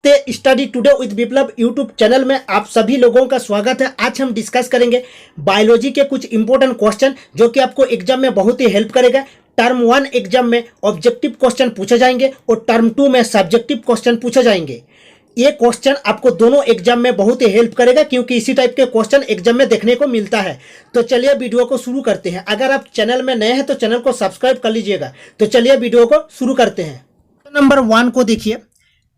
Study today with Viplav YouTube channel में आप सभी लोगों का स्वागत है। आज हम डिस्कस करेंगे बायोलॉजी के कुछ इंपॉर्टेंट क्वेश्चन जो कि आपको एग्जाम में बहुत ही हेल्प करेगा। टर्म 1 एग्जाम में ऑब्जेक्टिव क्वेश्चन पूछे जाएंगे और टर्म 2 में सब्जेक्टिव क्वेश्चन पूछे जाएंगे। ये क्वेश्चन आपको दोनों एग्जाम में बहुत ही हेल्प करेगा क्योंकि इसी टाइप के क्वेश्चन एग्जाम में देखने को मिलता है। तो चलिए वीडियो को शुरू करते हैं। अगर आप चैनल में नए हैं तो चैनल को सब्सक्राइब कर लीजिएगा। तो चलिए वीडियो को शुरू करते हैं। नंबर 1 को देखिए,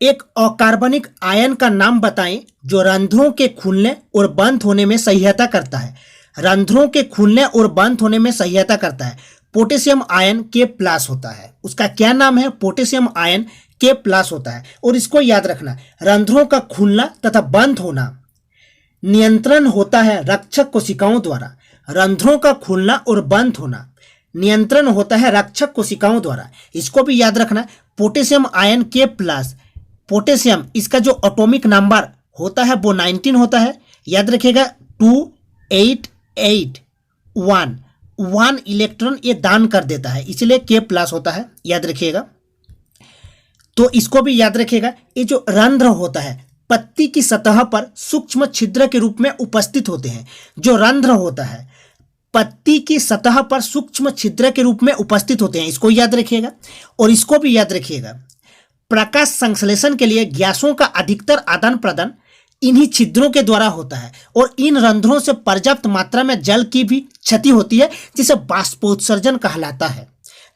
एक अकार्बनिक आयन का नाम बताएं जो रंध्रों के खुलने और बंद होने में सहायता करता है। रंध्रों के खुलने और बंद होने में सहायता करता है। पोटेशियम आयन K+ होता है। उसका क्या नाम है? पोटेशियम आयन K+ होता है। और इसको याद रखना, रंध्रों का खुलना तथा बंद होना नियंत्रण होता है रक्षक कोशिकाओं द्वारा। रंध्रों का खुलना और बंद होना नियंत्रण होता है रक्षक कोशिकाओं द्वारा। इसको भी याद रखना, पोटेशियम आयन K+, पोटेशियम इसका जो एटॉमिक नंबर होता है वो 19 होता है। याद रखिएगा 2881 1 इलेक्ट्रॉन ये दान कर देता है, इसलिए K+ होता है। याद रखिएगा। तो इसको भी याद रखिएगा, ये जो रंध्र होता है पत्ती की सतह पर सूक्ष्म छिद्र के रूप में उपस्थित होते हैं। जो रंध्र होता है पत्ती की सतह पर सूक्ष्म छिद्र के रूप में उपस्थित होते हैं, इसको याद रखिएगा। और इसको भी याद रखिएगा, प्रकाश संश्लेषण के लिए गैसों का अधिकतर आदान प्रदान इन्हीं छिद्रों के द्वारा होता है और इन रंध्रों से पर्याप्त मात्रा में जल की भी क्षति होती है जिसे बाष्पोत्सर्जन कहलाता है।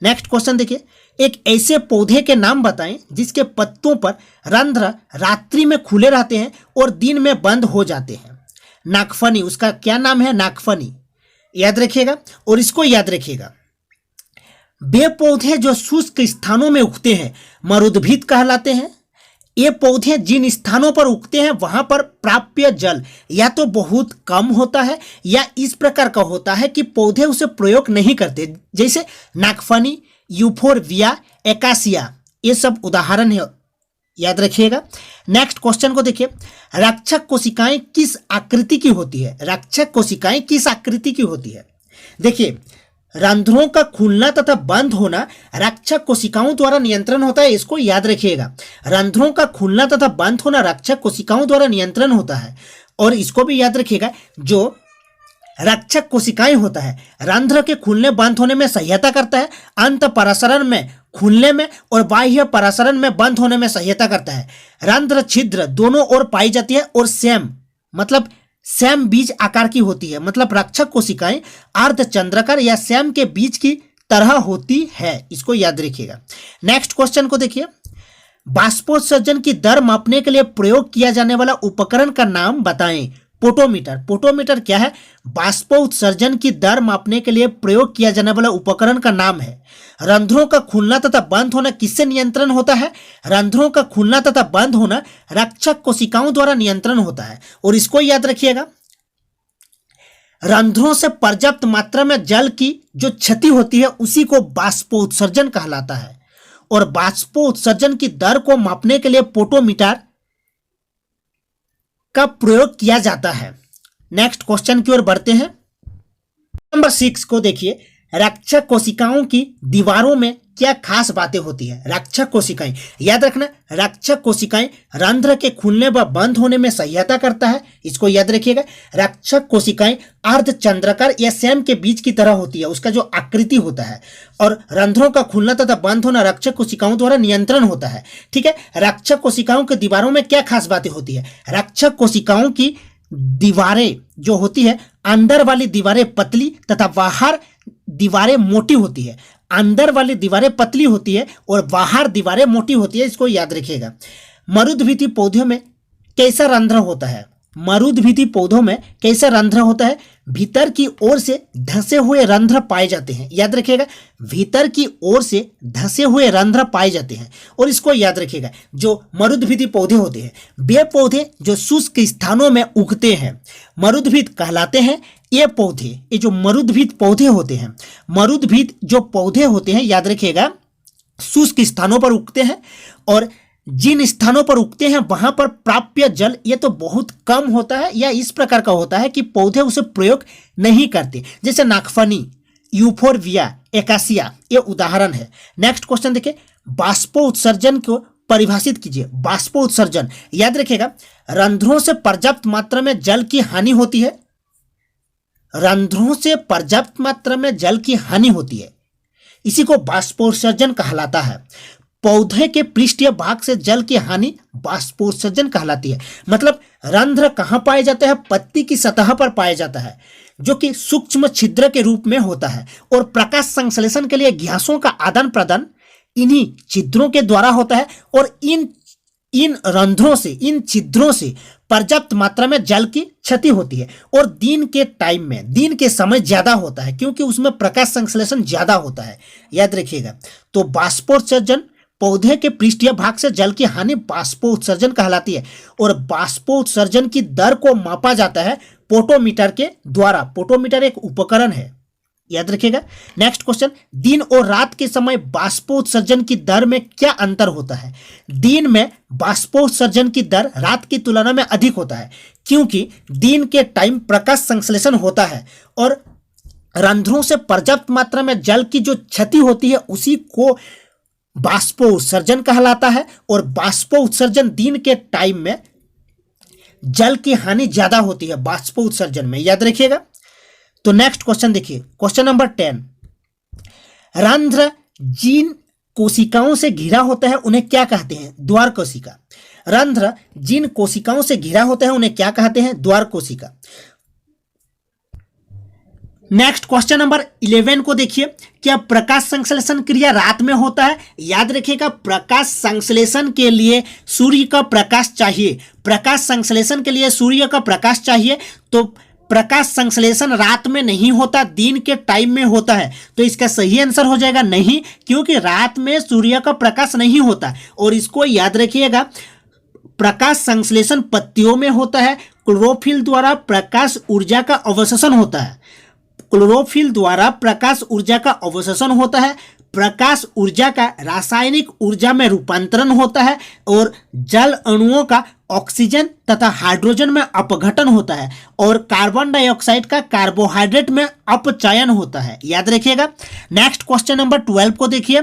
नेक्स्ट क्वेश्चन देखिए, एक ऐसे पौधे के नाम बताएं जिसके पत्तों पर रंध्र रात्रि में खुले रहते हैं और दिन में बंद हो जाते हैं। नागफनी, उसका क्या नाम है? नागफनी। याद रखिएगा। और इसको याद रखिएगा, वे पौधे जो शुष्क स्थानों में उगते हैं मरुद्भिद कहलाते हैं। ये पौधे जिन स्थानों पर उगते हैं वहां पर प्राप्य जल या तो बहुत कम होता है या इस प्रकार का होता है कि पौधे उसे प्रयोग नहीं करते, जैसे नागफनी, यूफोरबिया, एकासिया, ये सब उदाहरण है। याद रखिएगा। नेक्स्ट क्वेश्चन को देखिए, रक्षक कोशिकाएं किस आकृति की होती है? रक्षक कोशिकाएं किस आकृति की होती है? देखिए, रंध्रों का खुलना तथा बंद होना रक्षक कोशिकाओं द्वारा नियंत्रण होता है, इसको याद रखिएगा। रंध्रों का खुलना तथा बंद होना रक्षक कोशिकाओं द्वारा नियंत्रण होता है। और इसको भी याद रखिएगा, जो रक्षक कोशिकाएं होता है रंध्र के खुलने बंद होने में सहायता करता है, अंत परासरण में खुलने में और बाह्य परासरण में बंद होने में सहायता करता है। रंध्र छिद्र दोनों ओर पाई जाती है और सेम बीज आकार की होती है, मतलब रक्षक कोशिकाएं अर्धचंद्राकार या सेम के बीज की तरह होती है, इसको याद रखिएगा। नेक्स्ट क्वेश्चन को देखिए, बाष्पोत्सर्जन की दर मापने के लिए प्रयोग किया जाने वाला उपकरण का नाम बताएं। पोटोमीटर। पोटोमीटर क्या है? बाष्पोत्सर्जन की दर मापने के लिए प्रयोग किया जाने वाला उपकरण का नाम है। रंध्रों का खुलना तथा बंद होना किससे नियंत्रण होता है? रंध्रों का खुलना तथा बंद होना रक्षक कोशिकाओं द्वारा नियंत्रण होता है। और इसको याद रखिएगा, रंध्रों से पर्याप्त मात्रा में जल की जो क्षति होती है उसी को बाष्पोत्सर्जन कहलाता है। और बाष्पोत्सर्जन की दर को मापने के लिए पोटोमीटर का प्रयोग किया जाता है। नेक्स्ट क्वेश्चन की ओर बढ़ते हैं। नंबर 6 को देखिए, रक्षक कोशिकाओं की दीवारों में क्या खास बातें होती है? रक्षक कोशिकाएं, याद रखना, रक्षक कोशिकाएं रंध्र के खुलने व बंद होने में सहायता करता है, इसको याद रखिएगा। रक्षक कोशिकाएं अर्धचंद्राकार या सेम के बीज की तरह होती है, उसका जो आकृति होता है। और रंध्रों का खुलना तथा बंद होना रक्षक कोशिकाओं द्वारा नियंत्रण होता है। ठीक है। रक्षक कोशिकाओं की दीवारों में क्या खास बातें होती है? रक्षक कोशिकाओं की दीवारें जो होती है, अंदर वाली दीवारें पतली तथा बाहर दीवारें मोटी होती है। अंदर वाली दीवारें पतली होती है और बाहर दीवारें मोटी होती है, इसको याद रखिएगा। मरुद्भिदी पौधों में कैसा रंध्र होता है? मरुद्भिदी पौधों में कैसा रंध्र होता है? भीतर की ओर से धंसे हुए रंध्र पाए जाते हैं। याद रखिएगा, भीतर की ओर से धंसे हुए रंध्र पाए जाते हैं। और इसको याद रखिएगा, जो मरुद्भिदी पौधे होते हैं वे पौधे जो शुष्क स्थानों में उगते हैं मरुद्भिद कहलाते हैं। ये पौधे, ये जो मरुद्भिद पौधे होते हैं, मरुद्भिद जो पौधे होते हैं, याद रखिएगा, शुष्क स्थानों पर उगते हैं और जिन स्थानों पर उगते हैं वहां पर प्राप्य जल ये तो बहुत कम होता है या इस प्रकार का होता है कि पौधे उसे प्रयोग नहीं करते, जैसे नागफनी, यूफोरबिया, एकासिया, ये उदाहरण है। नेक्स्ट क्वेश्चन देखिए, बाष्पोत्सर्जन को परिभाषित कीजिए। बाष्पोत्सर्जन, याद रखिएगा, रंध्रों से पर्याप्त मात्रा में जल की हानि होती है। रंध्रों से पर्याप्त मात्रा में जल की हानि होती है, इसी को बाष्पोत्सर्जन कहलाता है। पौधे के पृष्ठीय भाग से जल की हानि बाष्पोत्सर्जन कहलाती है। मतलब रंध्र कहाँ पाए जाते हैं? पत्ती की सतह पर पाया जाता है, जो कि सूक्ष्म छिद्र के रूप में होता है। और प्रकाश संश्लेषण के लिए गैसों का आदान प्रदान इन्हीं छिद्रों के द्वारा होता है। और इन रंध्रों से, इन छिद्रों से पर्याप्त मात्रा में जल की क्षति होती है। और दिन के टाइम में, दिन के समय ज्यादा होता है, क्योंकि उसमें प्रकाश संश्लेषण ज्यादा होता है, याद रखिएगा। तो बाष्पोत्सर्जन, पौधे के पृष्ठीय भाग से जल की हानि बाष्पोत्सर्जन कहलाती है। और बाष्पोत्सर्जन की दर को मापा जाता है पोटोमीटर के द्वारा। पोटोमीटर एक उपकरण है, याद रखिएगा। नेक्स्ट क्वेश्चन, दिन और रात के समय बाष्पोत्सर्जन की दर में क्या अंतर होता है? दिन में बाष्पोत्सर्जन की दर रात की तुलना में अधिक होता है, क्योंकि दिन के टाइम प्रकाश संश्लेषण होता है और रंध्रों से पर्याप्त मात्रा में जल की जो क्षति होती है उसी को बाष्पोत्सर्जन कहलाता है। और बाष्पोत्सर्जन दिन के टाइम में जल की हानि ज्यादा होती है बाष्पोत्सर्जन में, याद रखिएगा। तो नेक्स्ट क्वेश्चन देखिए, क्वेश्चन नंबर 10, रंध्र जिन कोशिकाओं से घिरा होता है उन्हें क्या कहते हैं? द्वार कोशिका। रंध्र जिन कोशिकाओं से घिरा होता है उन्हें क्या कहते हैं? द्वार कोशिका। नेक्स्ट क्वेश्चन नंबर 11 को देखिए, क्या प्रकाश संश्लेषण क्रिया रात में होता है? याद रखिएगा, प्रकाश संश्लेषण के लिए सूर्य का प्रकाश चाहिए। प्रकाश संश्लेषण के लिए सूर्य का प्रकाश चाहिए, तो प्रकाश संश्लेषण रात में नहीं होता, दिन के टाइम में होता है। तो इसका सही आंसर हो जाएगा नहीं, क्योंकि रात में सूर्य का प्रकाश नहीं होता। और इसको याद रखिएगा, प्रकाश संश्लेषण पत्तियों में होता है। क्लोरोफिल द्वारा प्रकाश ऊर्जा का अवशोषण होता है। क्लोरोफिल द्वारा प्रकाश ऊर्जा का अवशोषण होता है। प्रकाश ऊर्जा का रासायनिक ऊर्जा में रूपांतरण होता है। और जल अणुओं का ऑक्सीजन तथा हाइड्रोजन में अपघटन होता है। और कार्बन डाइऑक्साइड का कार्बोहाइड्रेट में अपचयन होता है, याद रखिएगा। नेक्स्ट क्वेश्चन नंबर 12 को देखिए,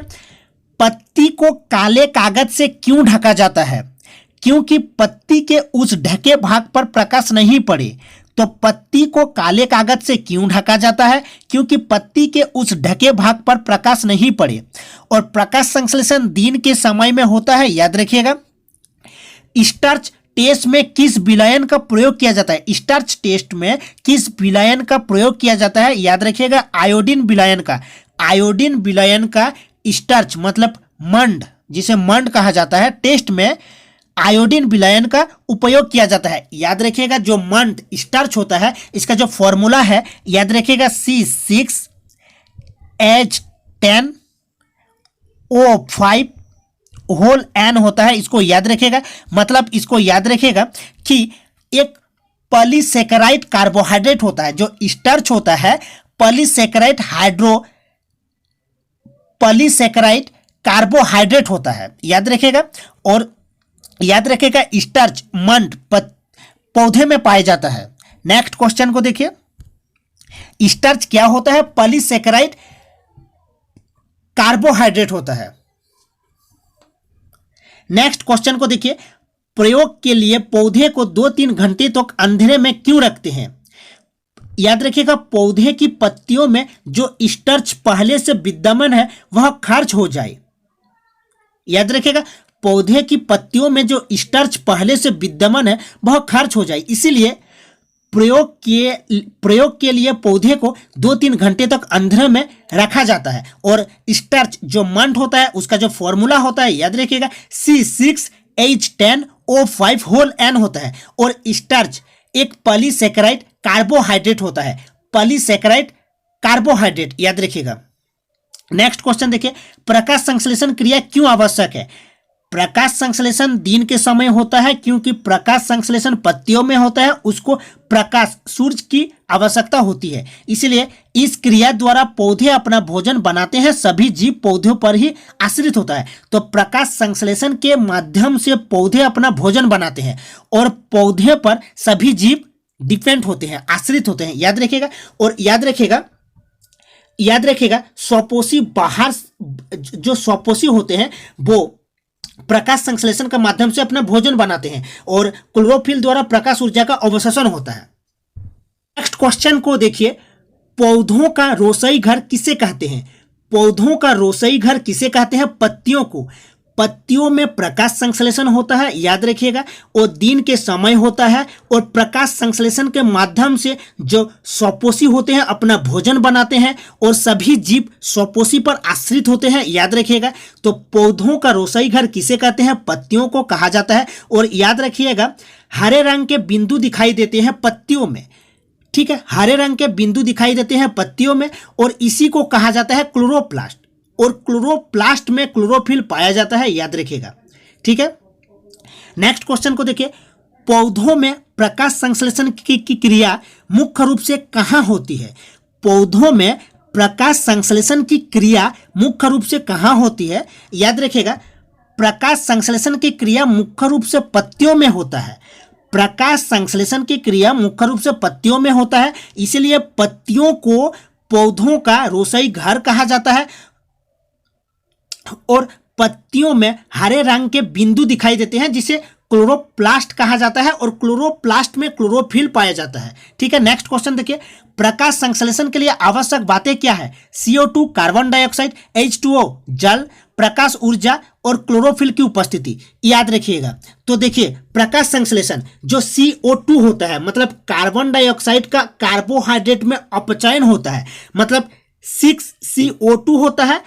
पत्ती को काले कागज से क्यों ढका जाता है? क्योंकि पत्ती के उस ढके भाग पर प्रकाश नहीं पड़े। तो पत्ती को काले कागज से क्यों ढका जाता है? क्योंकि पत्ती के उस ढके भाग पर प्रकाश नहीं पड़े। और प्रकाश संश्लेषण दिन के समय में होता है, याद रखिएगा। स्टार्च टेस्ट में किस विलयन का प्रयोग किया जाता है? स्टार्च टेस्ट में किस विलयन का प्रयोग किया जाता है? याद रखिएगा, आयोडीन विलयन का। आयोडीन विलयन का स्टार्च मतलब मंड, जिसे मंड कहा जाता है, टेस्ट में आयोडीन विलयन का उपयोग किया जाता है। याद रखिएगा, जो मंड स्टार्च होता है, इसका जो फॉर्मूला है याद रखिएगा, C6H10O5 होल N होता है। इसको याद रखिएगा, मतलब इसको याद रखिएगा कि एक पॉलीसेकेराइड कार्बोहाइड्रेट होता है। जो स्टार्च होता है पॉलीसेकेराइड कार्बोहाइड्रेट होता है, याद रखिएगा। और याद रखिएगा, स्टार्च मंड पौधे में पाया जाता है। नेक्स्ट क्वेश्चन को देखिए, स्टार्च क्या होता है? पॉलीसेकेराइड कार्बोहाइड्रेट होता है। नेक्स्ट क्वेश्चन को देखिए, प्रयोग के लिए पौधे को 2-3 घंटे तक अंधेरे में क्यों रखते हैं? याद रखिएगा, पौधे की पत्तियों में जो स्टार्च पहले से विद्यमान है वह खर्च हो जाए। याद रखिएगा, पौधे की पत्तियों में जो स्टार्च पहले से विद्यमान है वह खर्च हो जाए, इसीलिए प्रयोग के लिए पौधे को 2-3 घंटे तक अंधेरे में रखा जाता है। और स्टार्च जो मंड होता है उसका जो फॉर्मूला होता है याद रखिएगा, C6H10O5 होल N होता है। और स्टार्च एक पॉलीसेकेराइड कार्बोहाइड्रेट होता है। पॉलीसेकेराइड कार्बोहाइड्रेट, याद रखिएगा। नेक्स्ट क्वेश्चन देखिए, प्रकाश संश्लेषण क्रिया क्यों आवश्यक है? प्रकाश संश्लेषण दिन के समय होता है, क्योंकि प्रकाश संश्लेषण पत्तियों में होता है, उसको प्रकाश सूर्य की आवश्यकता होती है। इसलिए इस क्रिया द्वारा पौधे अपना भोजन बनाते हैं। सभी जीव पौधों पर ही आश्रित होता है। तो प्रकाश संश्लेषण के माध्यम से पौधे अपना भोजन बनाते हैं और पौधे पर सभी जीव डिपेंड होते हैं, आश्रित होते हैं, याद रखिएगा। और याद रखिएगा स्वपोषी बाहर जो स्वपोषी होते हैं वो प्रकाश संश्लेषण के माध्यम से अपना भोजन बनाते हैं और क्लोरोफिल द्वारा प्रकाश ऊर्जा का अवशोषण होता है। नेक्स्ट क्वेश्चन को देखिए, पौधों का रोसई घर किसे कहते हैं? पौधों का रोसई घर किसे कहते हैं? पत्तियों को। पत्तियों में प्रकाश संश्लेषण होता है, याद रखिएगा, और दिन के समय होता है और प्रकाश संश्लेषण के माध्यम से जो स्वपोषी होते हैं अपना भोजन बनाते हैं और सभी जीव स्वपोषी पर आश्रित होते हैं, याद रखिएगा। तो पौधों का रोसई घर किसे कहते हैं? पत्तियों को कहा जाता है। और याद रखिएगा, हरे रंग के बिंदु दिखाई देते हैं पत्तियों में, ठीक है, हरे रंग के बिंदु दिखाई देते हैं पत्तियों में और इसी को कहा जाता है क्लोरोप्लास्ट। और क्लोरोप्लास्ट में क्लोरोफिल पाया जाता है, याद रखिएगा, ठीक है। नेक्स्ट क्वेश्चन को देखिए, पौधों में प्रकाश संश्लेषण की क्रिया मुख्य रूप से कहां होती है? पौधों में प्रकाश संश्लेषण की क्रिया मुख्य रूप से कहां होती है? याद रखिएगा, प्रकाश संश्लेषण की क्रिया मुख्य रूप से पत्तियों में होता है। प्रकाश संश्लेषण की क्रिया मुख्य रूप से पत्तियों में होता है, इसलिए पत्तियों को पौधों का रोसई घर कहा जाता है। और पत्तियों में हरे रंग के बिंदु दिखाई देते हैं जिसे क्लोरोप्लास्ट कहा जाता है और क्लोरोप्लास्ट में क्लोरोफिल पाया जाता है, ठीक है। नेक्स्ट क्वेश्चन देखिए, प्रकाश संश्लेषण के लिए आवश्यक बातें क्या है? CO2 कार्बन डाइऑक्साइड, H2O जल, प्रकाश ऊर्जा और क्लोरोफिल की उपस्थिति, याद रखिएगा। तो देखिए, प्रकाश संश्लेषण जो CO2 होता है, मतलब कार्बन डाइऑक्साइड का कार्बोहाइड्रेट में अपचयन होता है, मतलब 6CO2 होता है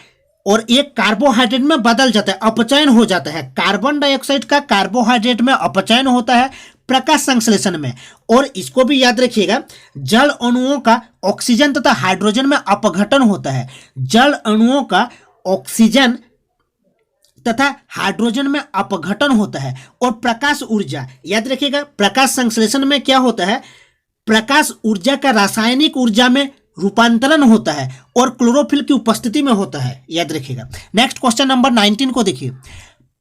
और एक कार्बोहाइड्रेट में बदल जाता है, अपचयन हो जाता है। कार्बन डाइऑक्साइड का कार्बोहाइड्रेट में अपचयन होता है प्रकाश संश्लेषण में। और इसको भी याद रखिएगा, जल अणुओं का ऑक्सीजन तथा हाइड्रोजन में अपघटन होता है। जल अणुओं का ऑक्सीजन तथा हाइड्रोजन में अपघटन होता है। और प्रकाश ऊर्जा, याद रखिएगा, प्रकाश संश्लेषण में क्या होता है? प्रकाश ऊर्जा का रासायनिक ऊर्जा में रूपांतरण होता है और क्लोरोफिल की उपस्थिति में होता है, याद रखिएगा। नेक्स्ट क्वेश्चन नंबर 19 को देखिए,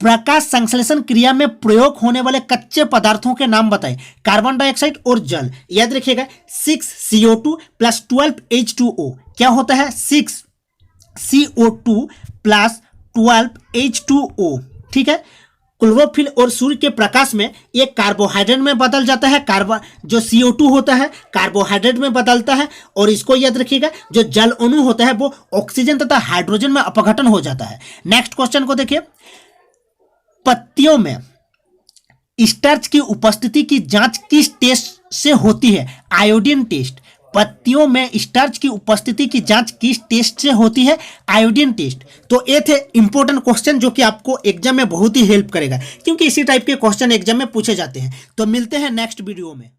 प्रकाश संश्लेषण क्रिया में प्रयोग होने वाले कच्चे पदार्थों के नाम बताएं। कार्बन डाइऑक्साइड और जल, याद रखिएगा, 6CO2 प्लस 12H2O क्या होता है? 6CO2 प्लस 12H2O, ठीक है। क्लोरोफिल और सूर्य के प्रकाश में एक कार्बोहाइड्रेट में बदल जाता है, जो CO2 होता है कार्बोहाइड्रेट में बदलता है। और इसको याद रखिएगा, जो जल अणु होता है वो ऑक्सीजन तथा हाइड्रोजन में अपघटन हो जाता है। नेक्स्ट क्वेश्चन को देखिए, पत्तियों में स्टार्च की उपस्थिति की जांच किस टेस्ट से होती है? Iodine test. पत्तियों में स्टार्च की उपस्थिति की जांच किस टेस्ट से होती है? Iodine test. तो ये थे इंपॉर्टेंट क्वेश्चन जो कि आपको एग्जाम में बहुत ही हेल्प करेगा, क्योंकि इसी टाइप के क्वेश्चन एग्जाम में पूछे जाते हैं। तो मिलते हैं नेक्स्ट वीडियो में।